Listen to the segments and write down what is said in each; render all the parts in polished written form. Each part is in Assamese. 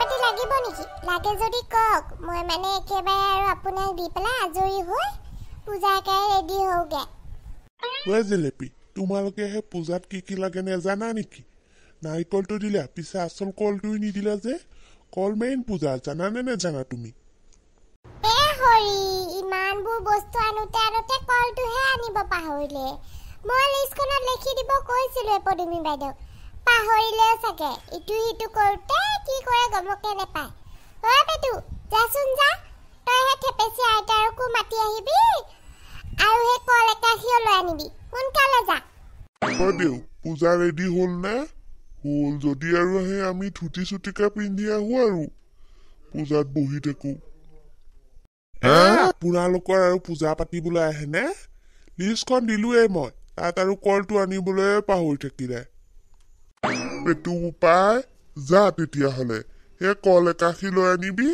পাতি লাগিব নেকি লাগে যদি কক মই মানে একেবাৰে আৰু আপোনাক দি পেলাই আজৰি হৈ পূজাকে ৰেডি হওগে ওই জেলেপি তোমালোকে হে পূজাত কি লাগে নেজানা নেকি নাৰিকলটো দিলা পিছে আসল কলটোই নিদিলা যে কল মেইন পূজা জানানে নেজানা তুমি এ হৰি ইমানবোৰ বস্তু আনোতে কলটোহে আনিব পাহৰিলে মই লিষ্টখনত লিখি দিব কৈছিলো পদুমি বাইদেউ পাহৰিলে চাগে ইটো হিটো কৰোতে কি কৰে গমকে নেপায় ঐ বেটু যাচোন যা তই হে থেপেচি আইতাৰকো মাতি আহিবি আৰু হে কল একাখিও লৈ আনিবি সোনকালে যা দেউ পূজা ৰেডি হল না হল যদি আৰু হে আমি ধুতি চুটিকা পিন্ধি আহো আৰু পূজাত বহি থাকো আপোনালোকৰ আৰু পূজা পাতিবলৈ আহে নে লিষ্টখন দিলোৱে মই তাত আৰু কলটো আনিবলৈ পাহৰি থাকিলে পেটু পাই যা তেতিয়াহ'লে হে কল একাশী লৈ আনিবি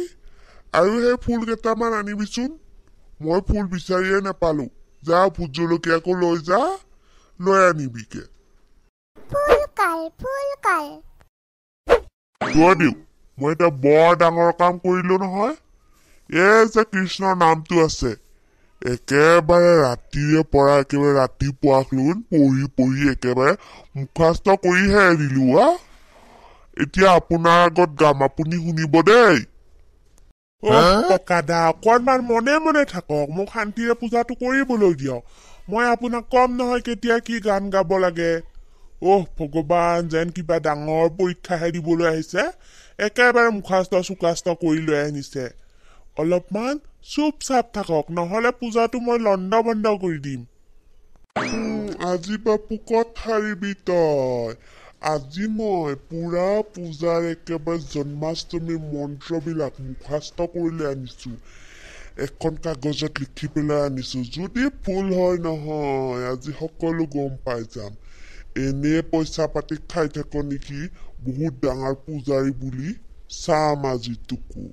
আৰু হে ফুল কেইটামান আনিবিচোন মই ফুল বিচাৰিয়ে নাপালো যা ভোট জলকীয়াকো লৈ যা লৈ আনিবিকে দিও মই এটা বৰ ডাঙৰ কাম কৰিলো নহয় যে কৃষ্ণৰ নামটো আছে একেবাৰে ৰাতিৰে পৰা একেবাৰে ৰাতিপুৱাক লৈ পঢ়ি একেবাৰে মুখাস্ত কৰিহে দিলো এতিয়া আপোনাৰ আগত গাম আপুনি শুনিব দেই কাদা অকণমান মনে মনে থাকক মোক শান্তিৰে পূজাটো কৰিবলৈ দিয়ক মই আপোনাক কম নহয় কেতিয়া কি গান গাব লাগে ভগৱান যেন কিবা ডাঙৰ পৰীক্ষাহে দিবলৈ আহিছে একেবাৰে মুখাস্ত চুকাস্ত কৰি লৈ আনিছে অলপমান চুপ চাপ থাকক নহলে পূজাটো মই লণ্ড বন্ধ কৰি দিম আজি বাপু কত হাৰিবি তই আজি মই পুৰা পূজাৰ একেবাৰে জন্মাষ্টমীৰ মন্ত্ৰবিলাক মুখাস্ত কৰিলে আনিছো এখন কাগজত লিখি পেলাই আনিছো যদি ফুল হয় নহয় আজি সকলো গম পাই যাম এনে পইচা পাতি খাই থাক নেকি বহুত ডাঙৰ পূজাৰী বুলি চাম আজি তোকো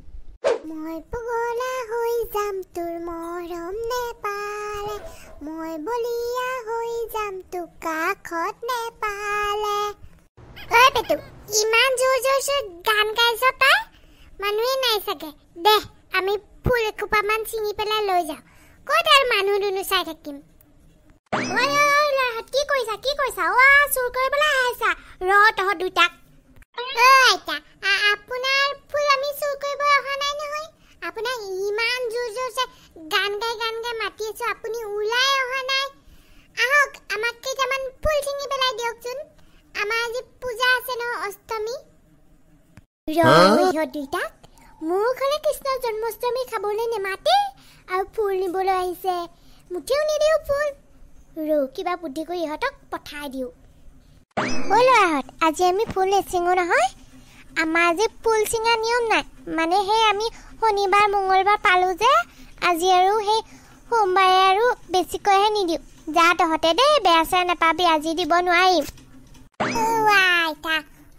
মই পগলা হৈ যাম তোৰ মৰম নেপালে মই বলিয়া হৈ যাম তোৰ কাষত নেপালে ঐ বেটু ইমান জোৰ গান গাইছ তই মানুহে নাই চাগে দে আমি ফুল এখোপামান ছিঙি পেলাই লৈ যাওঁ ক'ত আৰু মানুহ দুনু চাই থাকিম কি কৈছা চুৰ কৰিবলৈ আহিছা তহঁত দুটাক আপোনাৰ ফুল আমি চুৰ কৰিব অহা নাই নহয় আপোনাক ইমান জোৰছে গান গাই মাতি আছো আপুনি ওলাই অহা নাই আহক আমাক কেইটামান ফুল ছিঙি পেলাই দিয়কচোন আমাৰ আজি পূজা আছে ন অষ্টমী দুটাক মোৰ ঘৰে কৃষ্ণৰ জন্মাষ্টমী খাবলৈ নেমাতে আৰু ফুল নিবলৈ আহিছে মুঠেও নিদিও ফুল কিবা বুদ্ধি কৰি ইহঁতক পঠাই দিওঁ ল'ৰাহঁত আজি আমি ফুল নিচিঙো নহয় আমাৰ আজি ফুল চিঙা নিয়ম নাই মানে সেই আমি শনিবাৰ মঙ্গলবাৰ পালো যে আজি আৰু সেই সোমবাৰে আৰু বেছিকৈহে নিদিওঁ যা তহঁতে দেই বেয়া চেয়া নাপাবি আজি দিব নোৱাৰিম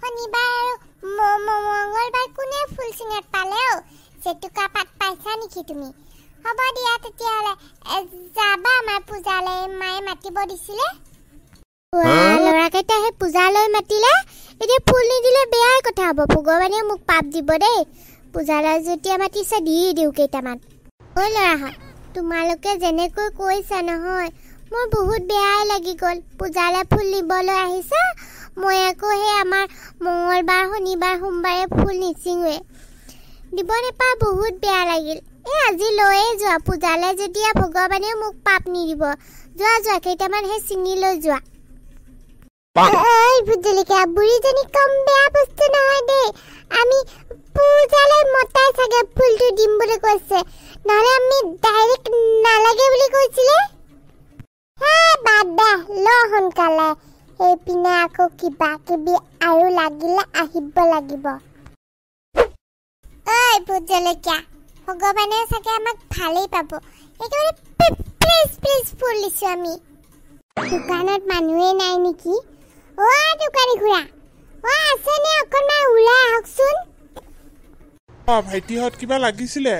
শনিবাৰ আৰু মঙ্গলবাৰ কোনে ফুল চিঙাত পালে চেতুকা পাত পাইছা নেকি তুমি হ'ব দিয়া তেতিয়াহ'লে যাবা আমাৰ পূজালৈ মায়ে মাতিব দিছিলে ল'ৰাকেইটা সেই পূজালৈ মাতিলে এতিয়া ফুল নিদিলে বেয়াই কথা হ'ব ভগৱানে মোক পাপ দিব দেই পূজালৈ যেতিয়া মাতিছে দি দিওঁ কেইটামান ল'ৰাহঁত তোমালোকে যেনেকৈ কৈছা নহয় মোৰ বহুত বেয়াই লাগি গ'ল পূজালৈ ফুল নিবলৈ আহিছা মই আকৌ সেই আমাৰ মঙ্গলবাৰ শনিবাৰ সোমবাৰে ফুল নিচিঙোৱে দিব নেপাই বহুত বেয়া লাগিল আজি লৈয়ে যোৱা পূজালৈ যেতিয়া ভগৱানে মোক পাপ নিদিব যোৱা কেইটামান সেই চিঙি লৈ যোৱা ভুজলিকা বুঢ়ীজনী কম বেয়া বস্তু নহয় দেই আমি পূজালৈ মতাই চাগে ফুলটো দিম বুলি কৈছে নহ'লে আমি ডাইৰেক্ট নালাগে বুলি কৈছিলে বাদ দে ল সোনকালে এইপিনে আকৌ কিবা কিবি আৰু লাগিলে আহিব লাগিব ভুজলিকা ভগৱানে চাগে আমাক ভালেই পাব একেবাৰে প্লিজ ফুল দিছো আমি দোকানত মানুহে নাই নেকি দোকানী খুৰা আছে নে অকণমান ওলাই আহকচোন ভাইটিহঁত কিবা লাগিছিলে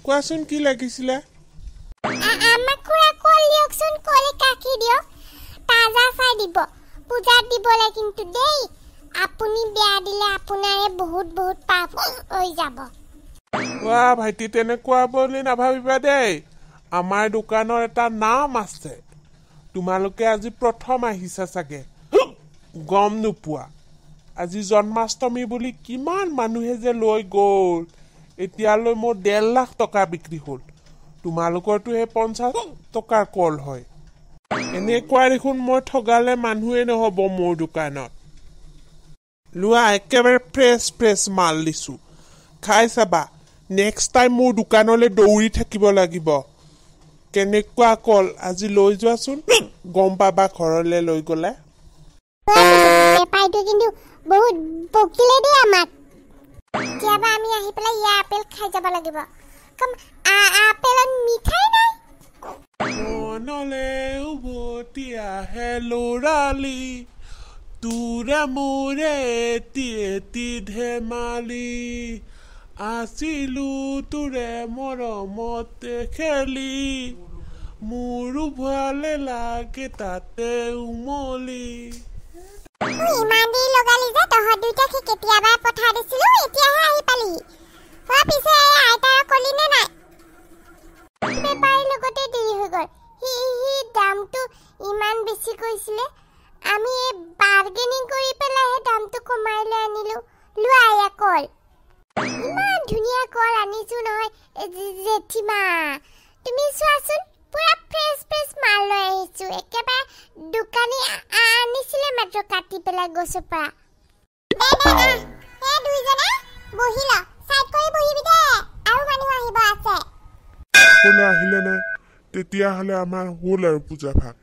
কোৱাচোন কি লাগিছিলে আমাক খুৰা কল দিয়কচোন কলে কাকি দিয়ক তাজা চাই দিব পূজাত দিবলৈ কিন্তু দেই আপুনি বেয়া দিলে আপোনাৰে বহুত বহুত পাপ হৈ যাব ওয়া ভাইটি তেনেকুৱা বুলি নাভাবিবা দেই আমাৰ দোকানৰ এটা নাম আছে তোমালোকে আজি প্ৰথম আহিছা চাগে গম নোপোৱা আজি জন্মাষ্টমী বুলি কিমান মানুহে যে লৈ গ'ল এতিয়ালৈ মোৰ 1.5 লাখ টকা বিক্ৰী হ'ল তোমালোকৰটো হে 50 টকাৰ কল হয় এনেকুৱা দেখোন মই ঠগালে মানুহে নহব মোৰ দোকানত লোৱা একেবাৰে ফ্ৰেছ মাল দিছো খাই চাবা নেক্সট টাইম মোৰ দোকানলৈ দৌৰি থাকিব লাগিব কেনেকুৱা কল আজি লৈ যোৱাচোন গম পাবা ঘৰলৈ লৈ গ'লে পাইটো কিন্তু বহুত বকিলে দেই আমাক কেতিয়াবা আমি আহি পেলাই ইয়াৰ আপেল খাই যাব লাগিব কম আপেলত মিঠাই নাই মনলে উভতি আহে ল'ৰালি তোৰে মোৰে এটি ধেমালি আছিলো তোৰে মৰমতে খেলি মোৰো ভালে লাগে তাতে উমলি ইমান দেৰি লগালি যে তহঁত দুটাকে কেতিয়াবা পঠাই দিছিলো এতিয়াহে আহি পালি হোৱা পিছে আইতাৰ কলি নে নাই বেপাৰীৰ লগতে দেৰি হৈ গ'ল সি দামটো ইমান বেছি কৈছিলে আমি বাৰ্গেনিং কৰি পেলাইহে দামটো কমাই লৈ আনিলো লোৱা এয়া কল ইমান ধুনীয়া কল আনিছো নহয় জেঠিমা তুমি চোৱাচোন পুৰা ফ্ৰেছ মাল লৈ আহিছো একেবাৰে দোকানী আনিছিলে মাত্ৰ কাটি পেলাই গছৰ পৰা দুইজনে বহিল চাইড কৰি বহিবি দে আৰু মানুহ আহিব আছে সকলো আহিলে নে তেতিয়াহ'লে আমাৰ হ'ল আৰু পূজা ভাগ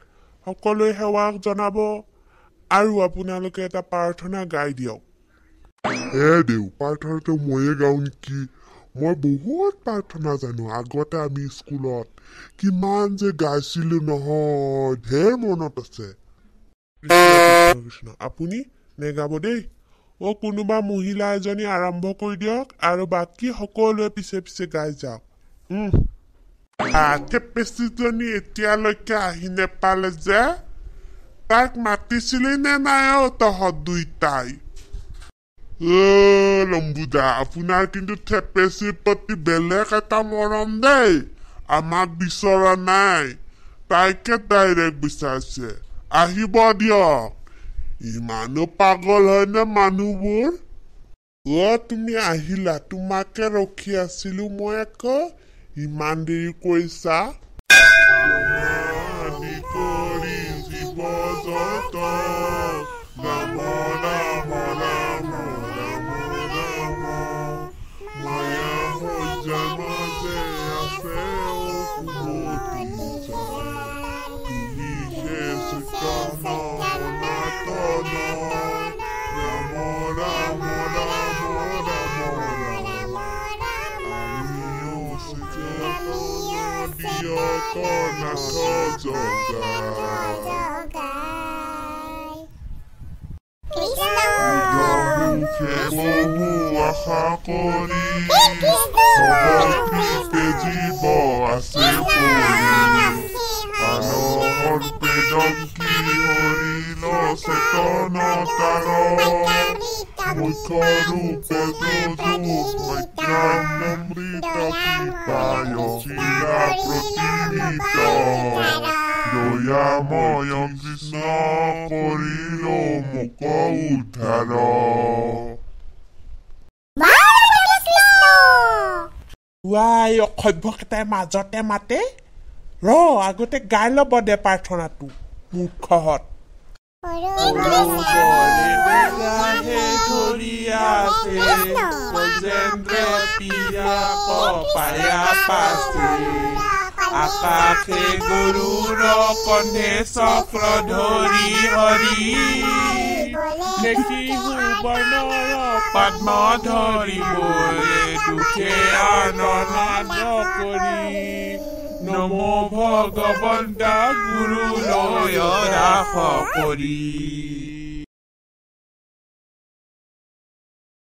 সকলোৱে সেৱাক জনাব আৰু আপোনালোকে এটা প্ৰাৰ্থনা গাই দিয়ক দেউ প্ৰাৰ্থনাটো ময়ে গাওঁ নেকি মই বহুত প্ৰাৰ্থনা জানো আগতে আমি স্কুলত কিমান যে গাইছিলো নহয় ঢেৰ মনত আছে কৃষ্ণ আপুনি নেগাব দেই কোনোবা মহিলা এজনী আৰম্ভ কৰি দিয়ক আৰু বাকী সকলোৱে পিছে পিছে গাই যাওক পেচিজনী এতিয়ালৈকে আহি নেপালে যে তাক মাতিছিলি নে নাই তহঁত দুইটাই লম্বুদা আপোনাৰ কিন্তু থেপেচিৰ প্ৰতি বেলেগ এটা মৰম দেই আমাক বিচৰা নাই তাইকে ডাইৰেক্ট বিচাৰিছে আহিব দিয়ক ইমানো পাগল হয়নে মানুহবোৰ তুমি আহিলা তোমাকে ৰখি আছিলো মই আকৌ ইমান দেৰি কৈছা কৰি জীৱ জগত ৰাম ৰাম ৰাম ৰাম ৰাম মায়া সজ্জাৰ মাজে আছে আশা কৰি জীৱ আছে মানুহৰ পেদকি হৰিল চেতনতাৰ মুখ্য ৰূপে অমৃত কৃপায় চিৰা প্ৰতিনিত দয়াময় কৃষ্ণ কৰিল মোক উদ্ধাৰ অসভ্যকেইটাই মাজতে মাতে আগতে গাই ল'ব দে প্ৰাৰ্থনাটো মূৰ্খহঁত আকাশে গৰুৰ কণ্ঠে চক্ৰ ধৰি হৰি দেখি সুবৰ্ণৰ পদ্ম ধৰিবলৈ দুখে আনন্দ কৰি নমো ভগৱন্ত গুৰু লয় ৰাস কৰি